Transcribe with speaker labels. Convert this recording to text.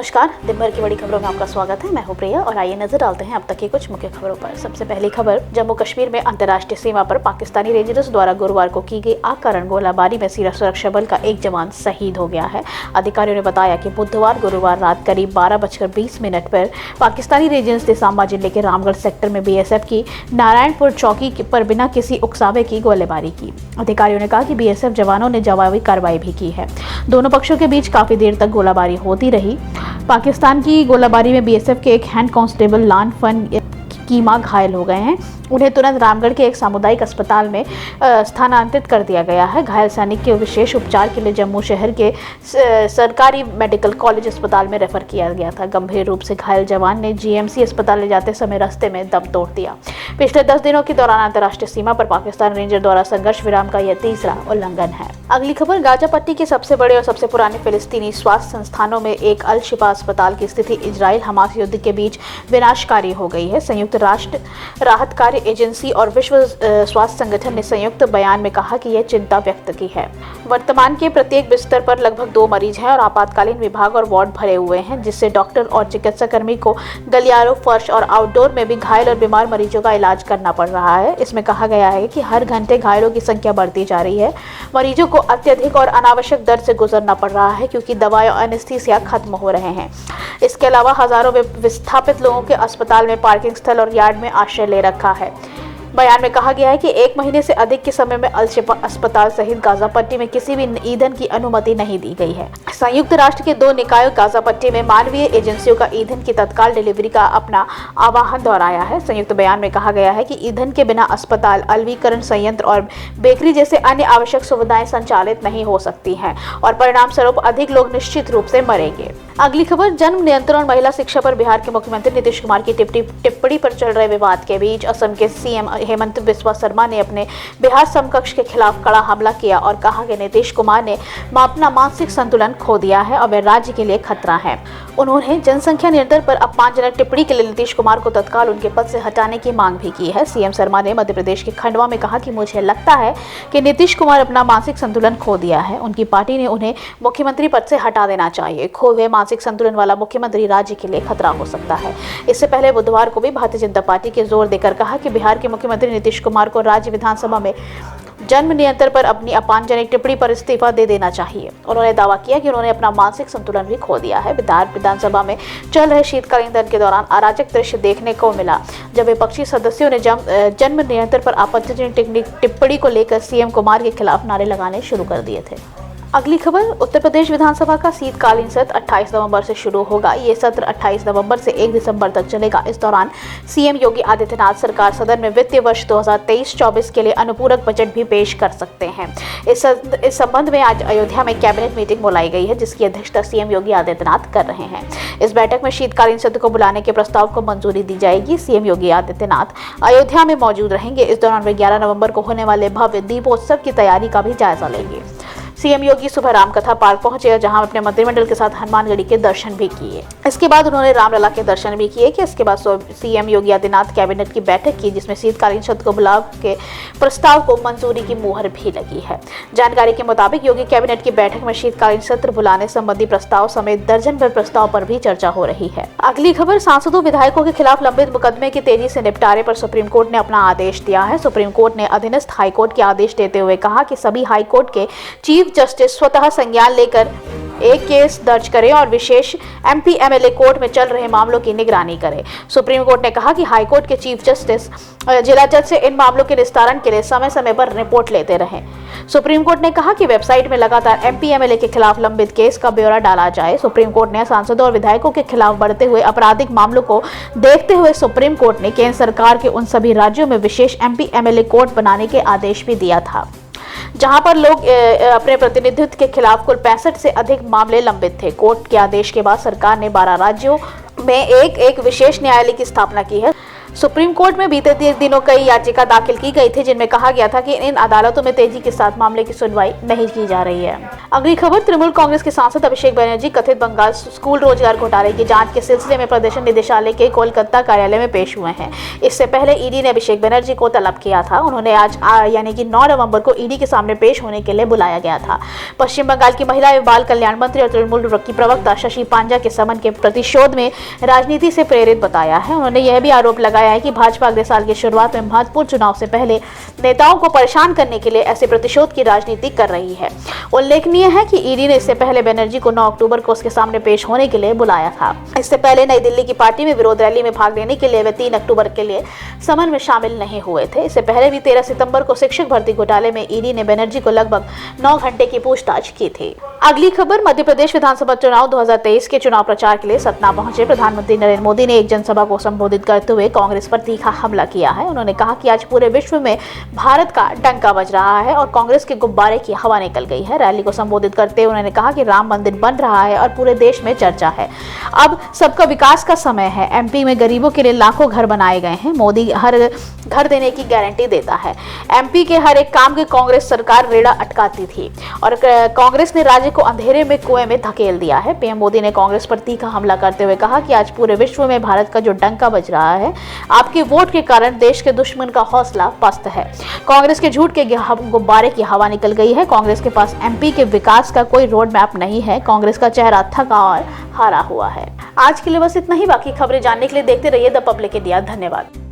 Speaker 1: नमस्कार, दिन भर की बड़ी खबरों में आपका स्वागत है। मैं हूं प्रिया और आइए नजर डालते हैं अब तक की कुछ मुख्य खबरों पर। सबसे पहली खबर, जम्मू कश्मीर में अंतर्राष्ट्रीय सीमा पर पाकिस्तानी रेंजर्स द्वारा गुरुवार को की गई आकारण गोलाबारी में सीमा सुरक्षा बल का एक जवान शहीद हो गया है। अधिकारियों ने बताया कि गुरुवार रात करीब 12:20 पर पाकिस्तानी रेंजर्स ने सांबा जिले के रामगढ़ सेक्टर में BSF की नारायणपुर चौकी पर बिना किसी उकसावे की गोलीबारी की। अधिकारियों ने कहा कि BSF जवानों ने जवाबी कार्रवाई भी की है। दोनों पक्षों के बीच काफी देर तक गोलाबारी होती रही। पाकिस्तान की गोलाबारी में BSF के एक हैंड कांस्टेबल लान फन कीमा घायल हो गए हैं। उन्हें तुरंत रामगढ़ के एक सामुदायिक अस्पताल में स्थानांतरित कर दिया गया है। घायल सैनिक के विशेष उपचार के लिए जम्मू शहर के सरकारी मेडिकल कॉलेज अस्पताल में रेफर किया गया था। गंभीर रूप से घायल जवान ने GMC अस्पताल ले जाते समय रास्ते में दम तोड़ दिया। पिछले 10 दिनों के दौरान अंतर्राष्ट्रीय सीमा पर पाकिस्तान रेंजर द्वारा संघर्ष विराम का यह तीसरा उल्लंघन है। अगली खबर, गाजा पट्टी के सबसे बड़े और सबसे पुराने फिलिस्तीनी स्वास्थ्य संस्थानों में एक अल शिफा अस्पताल की स्थिति इजराइल हमास युद्ध के बीच विनाशकारी हो गई है। संयुक्त राष्ट्र राहत कार्य एजेंसी और विश्व स्वास्थ्य संगठन ने संयुक्त बयान में कहा कि यह चिंता व्यक्त की है। वर्तमान के प्रत्येक बिस्तर पर लगभग 2 मरीज हैं और आपातकालीन विभाग और वार्ड भरे हुए हैं, जिससे डॉक्टर और चिकित्सा कर्मी को गलियारों, फर्श और आउटडोर में भी घायल और बीमार मरीजों का इलाज करना पड़ रहा है। इसमें कहा गया है कि हर घंटे घायलों की संख्या बढ़ती जा रही है। मरीजों को अत्यधिक और अनावश्यक दर्द से गुजरना पड़ रहा है क्योंकि दवाएं और एनेस्थीसिया खत्म हो रहे हैं। इसके अलावा हजारों विस्थापित लोगों के अस्पताल में पार्किंग स्थल और यार्ड में आश्रय ले रखा है। बयान में कहा गया है कि 1 महीने से अधिक के समय में अल शिफा अस्पताल सहित गाजा पट्टी में किसी भी ईंधन की अनुमति नहीं दी गई है। संयुक्त राष्ट्र के 2 निकायों गाजा पट्टी में मानवीय एजेंसियों का ईंधन की तत्काल डिलीवरी का अपना आह्वान दोहराया है। संयुक्त बयान में कहा गया है कि ईंधन के बिना अस्पताल, अलवीकरण संयंत्र और बेकरी जैसे अन्य आवश्यक सुविधाएं संचालित नहीं हो सकती हैं और परिणाम स्वरूप अधिक लोग निश्चित रूप से मरेंगे। अगली खबर, जन्म नियंत्रण और महिला शिक्षा पर बिहार के मुख्यमंत्री नीतीश कुमार की टिप्पणी पर चल रहे विवाद के बीच असम के CM हेमंत बिस्वा शर्मा ने अपने बिहार समकक्ष के खिलाफ कड़ा हमला किया और कहा कि नीतीश कुमार ने अपना मानसिक संतुलन खो दिया है और वे राज्य के लिए खतरा है। उन्होंने जनसंख्या नियंत्रण पर अपमानजनक टिप्पणी के लिए नीतीश कुमार को तत्काल उनके पद से हटाने की मांग भी की है। CM शर्मा ने मध्य प्रदेश के खंडवा में कहा कि मुझे लगता है कि नीतीश कुमार अपना मानसिक संतुलन खो दिया है। उनकी पार्टी ने उन्हें मुख्यमंत्री पद से हटा देना चाहिए। खोए हुए मानसिक संतुलन वाला मुख्यमंत्री राज्य के लिए खतरा हो सकता है। इससे पहले बुधवार को भी भारतीय जनता पार्टी के जोर देकर कहा कि बिहार के मुख्यमंत्री नीतीश कुमार को राज्य विधानसभा में जन्म नियंत्रण पर अपनी अपमानजनक टिप्पणी पर इस्तीफा दे देना चाहिए। उन्होंने दावा किया कि उन्होंने अपना मानसिक संतुलन भी खो दिया है। बिहार विधानसभा में चल रहे शीतकालीन सत्र के दौरान अराजक दृश्य देखने को मिला जब विपक्षी सदस्यों ने जन्म नियंत्रण पर आपत्तिजनक टिप्पणी को लेकर CM कुमार के खिलाफ नारे लगाने शुरू कर दिए थे। अगली खबर, उत्तर प्रदेश विधानसभा का शीतकालीन सत्र 28 नवंबर से शुरू होगा। ये सत्र 28 नवंबर से 1 दिसंबर तक चलेगा। इस दौरान CM योगी आदित्यनाथ सरकार सदन में वित्तीय वर्ष 2023-24 के लिए अनुपूरक बजट भी पेश कर सकते हैं। इस संबंध में आज अयोध्या में कैबिनेट मीटिंग बुलाई गई है, जिसकी अध्यक्षता CM योगी आदित्यनाथ कर रहे हैं। इस बैठक में शीतकालीन सत्र को बुलाने के प्रस्ताव को मंजूरी दी जाएगी। CM योगी आदित्यनाथ अयोध्या में मौजूद रहेंगे। इस दौरान वे 11 नवंबर को होने वाले भव्य दीपोत्सव की तैयारी का भी जायजा लेंगे। CM योगी सुबह रामकथा पार्क पहुंचे, जहां अपने मंत्रिमंडल के साथ हनुमानगढ़ी के दर्शन भी किए। इसके बाद उन्होंने रामलला के दर्शन भी किए। इसके बाद CM योगी आदित्यनाथ कैबिनेट की बैठक की, जिसमें शीतकालीन सत्र को बुलाव के प्रस्ताव को मंजूरी की मुहर भी लगी है। जानकारी के मुताबिक योगी कैबिनेट की बैठक में शीतकालीन सत्र बुलाने संबंधी प्रस्ताव समेत दर्जन भर प्रस्ताव पर भी चर्चा हो रही है। अगली खबर, सांसदों विधायकों के खिलाफ लंबित मुकदमे के तेजी से निपटारे पर सुप्रीम कोर्ट ने अपना आदेश दिया है। सुप्रीम कोर्ट ने अधीनस्थ हाईकोर्ट के आदेश देते हुए कहा कि सभी हाईकोर्ट के चीफ जस्टिस स्वतः संज्ञान लेकर एक केस दर्ज करें और विशेष MP MLA कोर्ट में चल रहे मामलों की निगरानी करें। सुप्रीम कोर्ट ने कहा कि हाईकोर्ट के चीफ जस्टिस जिला जज से इन मामलों के निस्तारण के लिए समय समय पर रिपोर्ट लेते रहें। सुप्रीम कोर्ट ने कहा कि वेबसाइट में लगातार MP MLA के खिलाफ लंबित केस का ब्यौरा डाला जाए। सुप्रीम कोर्ट ने सांसदों और विधायकों के खिलाफ बढ़ते हुए आपराधिक मामलों को देखते हुए सुप्रीम कोर्ट ने केंद्र सरकार के उन सभी राज्यों में विशेष MP MLA कोर्ट बनाने के आदेश भी दिया था, जहां पर लोग अपने प्रतिनिधित्व के खिलाफ कुल 65 से अधिक मामले लंबित थे। कोर्ट के आदेश के बाद सरकार ने 12 राज्यों में एक विशेष न्यायालय की स्थापना की है। सुप्रीम कोर्ट में बीते दिनों कई याचिका दाखिल की गई थी, जिनमें कहा गया था कि इन अदालतों में तेजी के साथ मामले की सुनवाई नहीं की जा रही है। अगली खबर, तृणमूल कांग्रेस के सांसद अभिषेक बनर्जी कथित बंगाल स्कूल रोजगार घोटाले की जांच के सिलसिले में प्रदर्शन निदेशालय के कोलकाता कार्यालय में पेश हुए हैं। इससे पहले ईडी ने अभिषेक बनर्जी को तलब किया था। उन्होंने आज यानी कि 9 नवंबर को ईडी के सामने पेश होने के लिए बुलाया गया था। पश्चिम बंगाल की महिला एवं बाल कल्याण मंत्री और तृणमूल की प्रवक्ता शशि पांजा के समन के प्रतिशोध में राजनीति से प्रेरित बताया है। उन्होंने यह भी आरोप लगाया है कि भाजपा अगले साल की शुरुआत में महत्वपूर्ण चुनाव से पहले नेताओं को परेशान करने के लिए ऐसे प्रतिशोध की राजनीति कर रही है। उल्लेखनीय है कि ईडी ने इससे पहले बनर्जी को 9 अक्टूबर को उसके सामने पेश होने के लिए बुलाया था। इससे पहले नई दिल्ली की पार्टी में विरोध रैली में भाग लेने के लिए वे 3 अक्टूबर के लिए समन में शामिल नहीं हुए थे। इससे पहले भी 13 सितंबर को शिक्षक भर्ती घोटाले में ईडी ने बनर्जी को लगभग 9 घंटे की पूछताछ की थी। अगली खबर, मध्य प्रदेश विधानसभा चुनाव 2023 के चुनाव प्रचार के लिए सतना पहुंचे प्रधानमंत्री नरेंद्र मोदी ने एक जनसभा को संबोधित करते हुए कांग्रेस पर तीखा हमला किया है। उन्होंने कहा कि आज पूरे विश्व में भारत का डंका बज रहा है और कांग्रेस के गुब्बारे की हवा निकल गई है। रैली को संबोधित करते हुए उन्होंने कहा कि राम मंदिर बन रहा है और पूरे देश में चर्चा है। अब सबका विकास का समय है। एमपी में गरीबों के लिए लाखों घर बनाए गए हैं। मोदी हर घर देने की गारंटी देता है। एमपी के हर एक काम की कांग्रेस सरकार रेड़ा अटकाती थी और कांग्रेस ने राज्य को अंधेरे में कुएं में धकेल दिया है। पीएम मोदी ने कांग्रेस पर तीखा हमला करते हुए कहा कि आज पूरे विश्व में भारत का जो डंका बज रहा है, आपके वोट के कारण देश के दुश्मन का हौसला पस्त है। कांग्रेस के झूठ के गुब्बारे की हवा निकल गई है। कांग्रेस के पास एमपी के विकास का कोई रोड मैप नहीं है। कांग्रेस का चेहरा थका और हारा हुआ है। आज के लिए बस इतना ही। बाकी खबरें जानने के लिए देखते रहिए द पब्लिक इंडिया। धन्यवाद।